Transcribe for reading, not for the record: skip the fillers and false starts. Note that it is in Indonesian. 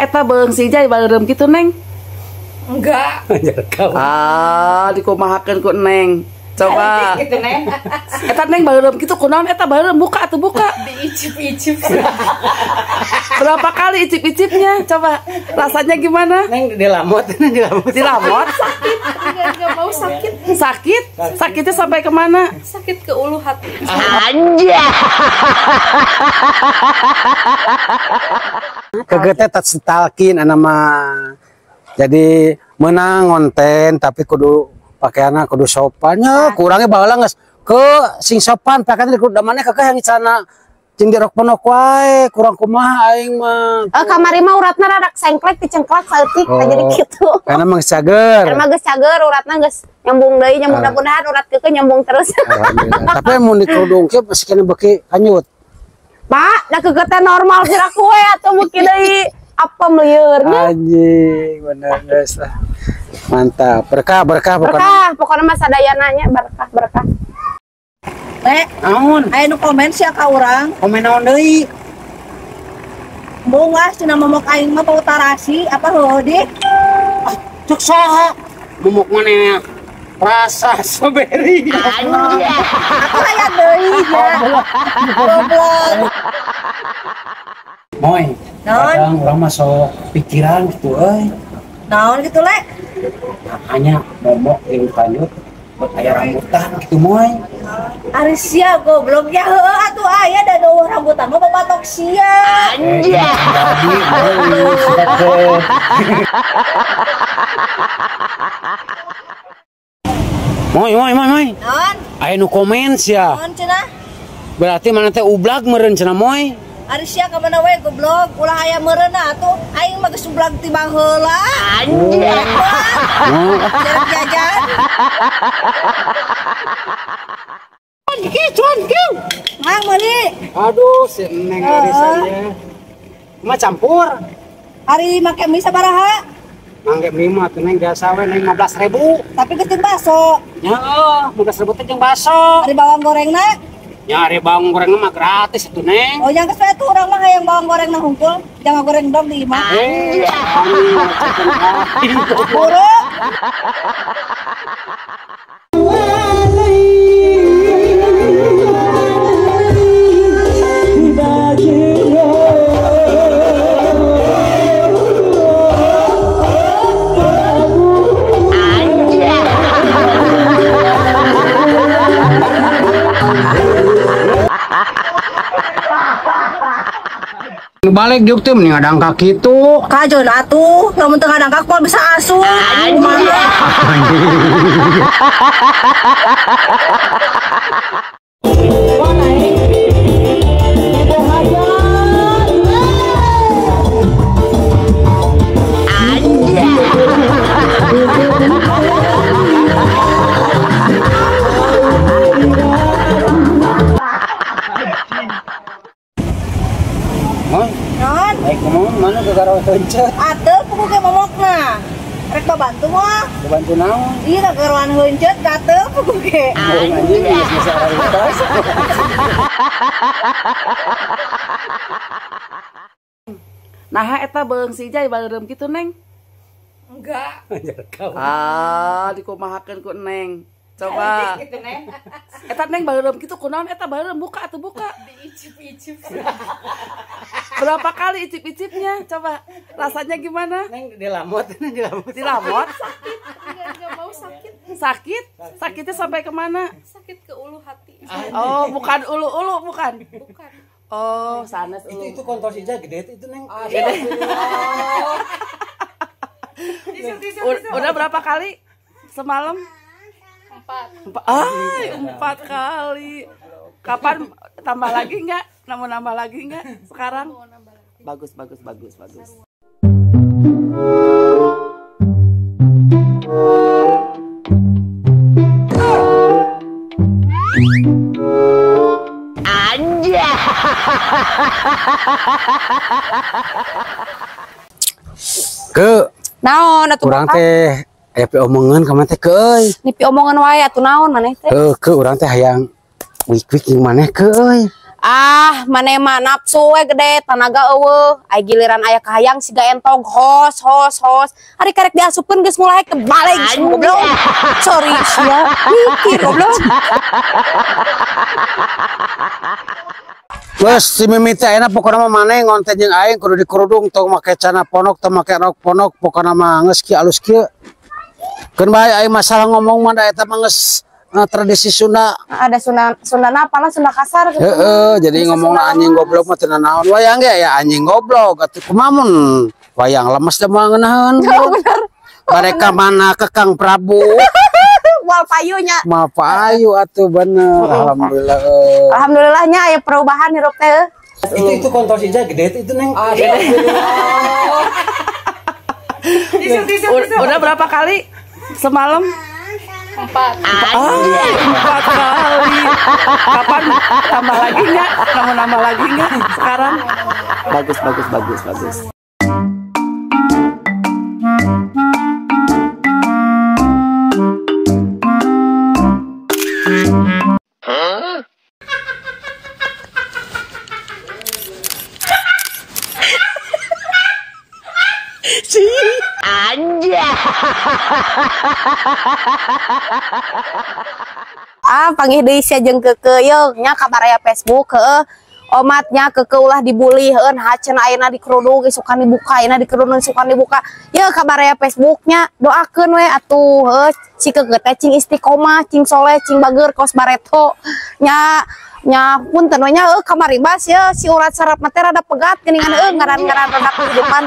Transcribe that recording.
eta beung si Jai barem kitu Neng? Enggak. Dikumahakeun ku Neng. Coba. Gitu Neng. Eta Neng barem kitu kunaon eta barem buka atuh buka. Diicip-icip. Berapa kali icip-icipnya? Coba rasanya gimana? Neng dilamot. Dilamot? Enggak mau sakit. Sakit? Sakitnya sampai kemana? Sakit ke ulu hati. Kegete tak setalkin mah. Jadi menang konten tapi kudu pakaianna kudu sopannya kurangnya baheula geus ke sing sopan pakaian kudu damane kakek yang sana jeung dirok ponok wae kurang kumaha aing mah. Kamari mah uratna radak sengklek dicengklak saeutik jadi kitu. Karena mah geus cager. Karena geus cager uratna geus nyambung deui nya mudah-mudahan urat keukeu nyambung terus. Tapi mun dikerudung ke masih kena beki hanyut. Pak, da keukeu normal sira kowe atuh beuki deui apa meliurnya. Anjing bener geus lah. Mantap. Berkah pokoknya mah sadayananya berkah. Naon? Aya nu komen sia ka urang. Komen naon deui? Bunga cenah momok aing mah bau tarasi apa heuh Cuk saha? Momok maneh rasa strawberry. Aku aya deui ya. Goblok. Moy. Naon? Kadang urang mah sok pikiran gitu euy. Naon gitu le? Hanya momok jeung kanyut aya rambutan gitu moy. Ari sia goblok ya heuh atuh aya da deueuh rambutan mah babatok sia. Anjir. Moy. Naon? Aya nu komen sia. Naon cenah? Berarti mana teh ublag meureun cenah moy. Ari sia ka mana we goblok ulah aya meureunna atuh aing mah geus ublag ti baheula. Anjir. Jajan. Cuan. Mang meuli. Aduh, si Neng arisannya. Mah campur. Ari make mie sabaraha? Mangge mie mah teh Neng biasa we 15.000. Tapi geus jeung baso. Nya 15.000 teh jeung baso. Ari bawang gorengna? Nyari bawang goreng mah gratis itu Neng. Oh yang kesuai tuh orang mah hayang bawang goreng na hungkul, jangan goreng dong di imah. Buru. Balik juk teh mending ada angka kitu. Kajon atuh, lamun teu ngadangkak moal bisa asuh. Mana gegara heuncet? Atuh puguh ge momokna. Rek babantu moal. Bantu naon? Ieu garuan heuncet atuh puguh ge. Anjing geus bisa aritos. Nah eta beung si Jai barem kitu Neng? Enggak. Dikumahakeun ku Neng. Coba. Gitu Neng. Eta Neng barem kitu kunaon eta barem buka atuh buka. Diicip-icip. Berapa kali icip-icipnya? Coba rasanya gimana? Neng dilamot. Dilamot? Enggak mau sakit. Sakit? Sakitnya sampai kemana? Sakit ke ulu hati. Oh, bukan ulu-ulu, bukan. Bukan. Oh, sanes ulu. Itu kontor si Jai gede itu Neng. Udah berapa kali semalam? 4 kali. Kapan tambah lagi nggak? Mau nambah lagi nggak sekarang? Bagus. Anjir. Ke Naon atuh urang teh aya omongan ka teh ke euy. Nipi omongan wae atuh naon maneh teh? Ke urang teh hayang wik-wik jeung maneh ke euy. Ah, mana nafsu we gede, tanaga eueuh. Ai giliran aya kahayang siga entong hos. Ari karek diasupkeun geus mulai kebalik goblok. Sorry sia, mikir goblok. Geus si mimiti ayeuna pokona mah maneh ngonten jeung aing kudu dikerudung tong make cana ponok tong make rok ponok pokona mah geus kieu alus kieu. Keun bae aing masalah ngomong mah da eta mah geus tradisi Sunda. Ada Sunda apalah Sunda kasar gitu. Heeh, jadi ngomongna anjing goblok mah teu naon. Wayang ge ya anjing goblok atuh kumaha mun wayang lemes da mah ngeunaheun. Bener. Mereka mana ke Kang Prabu? Wal payunya. Mal payu atuh bener. Alhamdulillah. Alhamdulillahnya aya perubahan hirup teh. Itu kontol sija gede itu neng. Udah berapa kali semalam? 4. 4 kali. Kapan tambah lagi nggak? Nambah lagi nggak sekarang? Bagus. Panggih deui sia jeung keke yeung nya kabar aya Facebook heueuh. Omatnya keke ulah dibully heueun haceun ayeuna di kerudung sukan dibuka ayeuna di kerudung sukan dibuka. Ye kabar aya Facebooknya doakeun we atuh heuh si keke teh cing istiqomah, cing soleh, cing bager kos bareto. Nya punten we nya kamari bas ya si urat saraf mah teh rada pegat geuningan ngaran-ngaran rada kehidupan